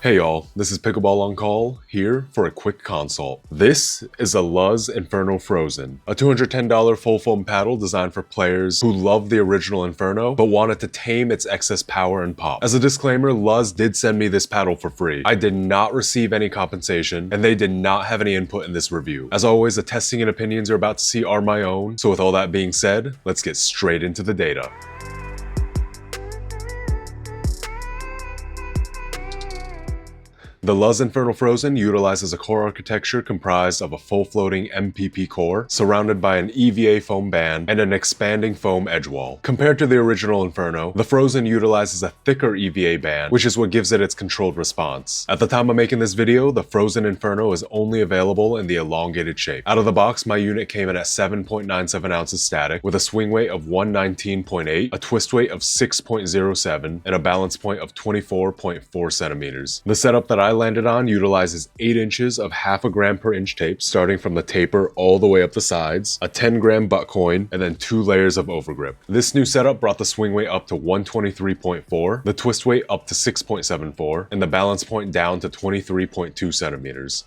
Hey y'all, this is Pickleball on call, here for a quick consult. This is a Luzz Inferno Frozen, a $210 full foam paddle designed for players who love the original Inferno, but wanted to tame its excess power and pop. As a disclaimer, Luzz did send me this paddle for free. I did not receive any compensation, and they did not have any input in this review. As always, the testing and opinions you're about to see are my own, so with all that being said, let's get straight into the data. The Luzz Inferno Frozen utilizes a core architecture comprised of a full-floating MPP core surrounded by an EVA foam band and an expanding foam edge wall. Compared to the original Inferno, the Frozen utilizes a thicker EVA band, which is what gives it its controlled response. At the time of making this video, the Frozen Inferno is only available in the elongated shape. Out of the box, my unit came in at 7.97 ounces static, with a swing weight of 119.8, a twist weight of 6.07, and a balance point of 24.4 centimeters. The setup that I landed on utilizes 8 inches of 0.5 gram per inch tape starting from the taper all the way up the sides, a 10-gram butt coin, and then 2 layers of overgrip. This new setup brought the swing weight up to 123.4, the twist weight up to 6.74, and the balance point down to 23.2 centimeters.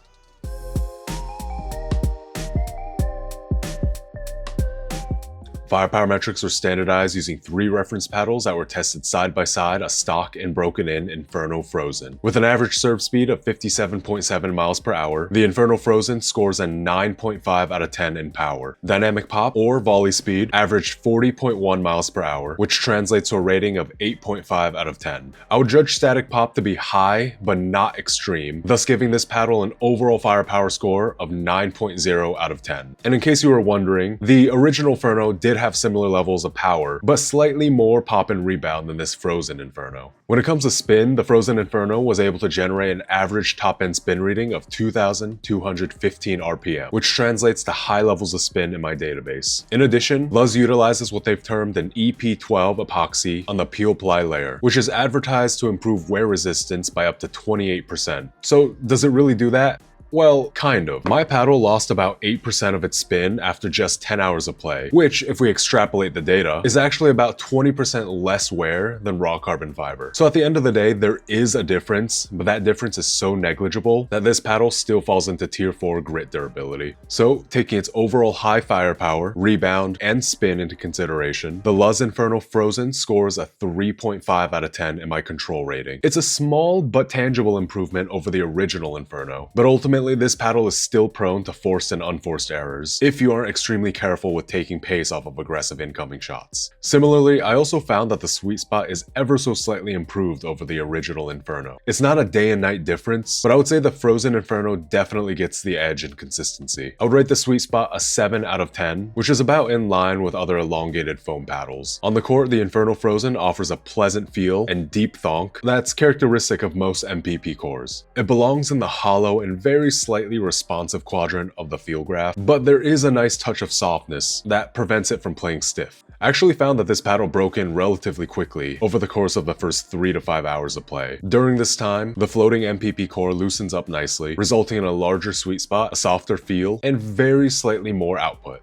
Firepower metrics were standardized using 3 reference paddles that were tested side by side, a stock and broken in Inferno Frozen. With an average serve speed of 57.7 miles per hour, the Inferno Frozen scores a 9.5 out of 10 in power. Dynamic pop or volley speed averaged 40.1 miles per hour, which translates to a rating of 8.5 out of 10. I would judge static pop to be high but not extreme, thus giving this paddle an overall firepower score of 9.0 out of 10. And in case you were wondering, the original Inferno did have similar levels of power, but slightly more pop and rebound than this Frozen Inferno. When it comes to spin, the Frozen Inferno was able to generate an average top-end spin reading of 2,215 RPM, which translates to high levels of spin in my database. In addition, Luzz utilizes what they've termed an EP12 epoxy on the peel ply layer, which is advertised to improve wear resistance by up to 28%. So does it really do that? Well, kind of. My paddle lost about 8% of its spin after just 10 hours of play, which, if we extrapolate the data, is actually about 20% less wear than raw carbon fiber. So at the end of the day, there is a difference, but that difference is so negligible that this paddle still falls into tier 4 grit durability. So, taking its overall high firepower, rebound, and spin into consideration, the Luzz Inferno Frozen scores a 3.5 out of 10 in my control rating. It's a small but tangible improvement over the original Inferno, but ultimately this paddle is still prone to forced and unforced errors if you aren't extremely careful with taking pace off of aggressive incoming shots. Similarly, I also found that the sweet spot is ever so slightly improved over the original Inferno. It's not a day and night difference, but I would say the Frozen Inferno definitely gets the edge in consistency. I would rate the sweet spot a 7 out of 10, which is about in line with other elongated foam paddles. On the court, the Inferno Frozen offers a pleasant feel and deep thonk that's characteristic of most MPP cores. It belongs in the hollow and very slightly responsive quadrant of the feel graph, but there is a nice touch of softness that prevents it from playing stiff. I actually found that this paddle broke in relatively quickly over the course of the first 3 to 5 hours of play. During this time, the floating MPP core loosens up nicely, resulting in a larger sweet spot, a softer feel, and very slightly more output.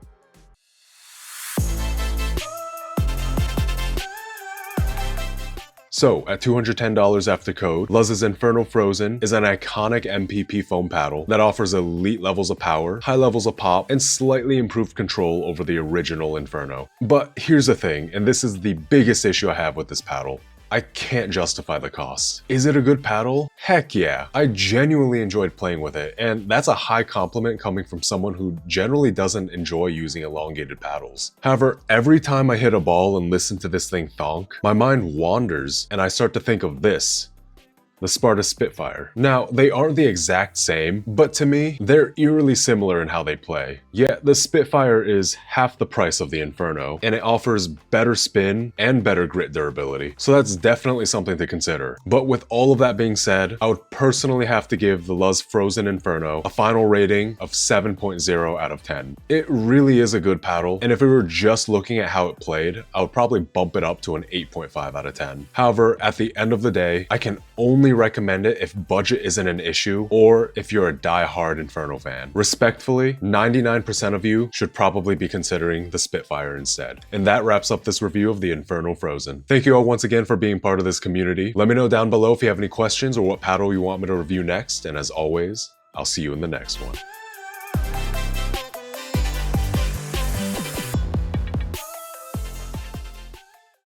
So, at $210 after code, Luzz's Inferno Frozen is an iconic MPP foam paddle that offers elite levels of power, high levels of pop, and slightly improved control over the original Inferno. But here's the thing, and this is the biggest issue I have with this paddle. I can't justify the cost. Is it a good paddle? Heck yeah. I genuinely enjoyed playing with it, and that's a high compliment coming from someone who generally doesn't enjoy using elongated paddles. However, every time I hit a ball and listen to this thing thonk, my mind wanders and I start to think of this. The Spartus SpitFire. Now, they aren't the exact same, but to me, they're eerily similar in how they play. Yet, the SpitFire is half the price of the Inferno, and it offers better spin and better grit durability. So that's definitely something to consider. But with all of that being said, I would personally have to give the Luzz Frozen Inferno a final rating of 7.0 out of 10. It really is a good paddle, and if we were just looking at how it played, I would probably bump it up to an 8.5 out of 10. However, at the end of the day, I can only only recommend it if budget isn't an issue or if you're a die-hard Inferno fan. Respectfully, 99% of you should probably be considering the Spitfire instead. And that wraps up this review of the Inferno Frozen. Thank you all once again for being part of this community. Let me know down below if you have any questions or what paddle you want me to review next, and as always, I'll see you in the next one.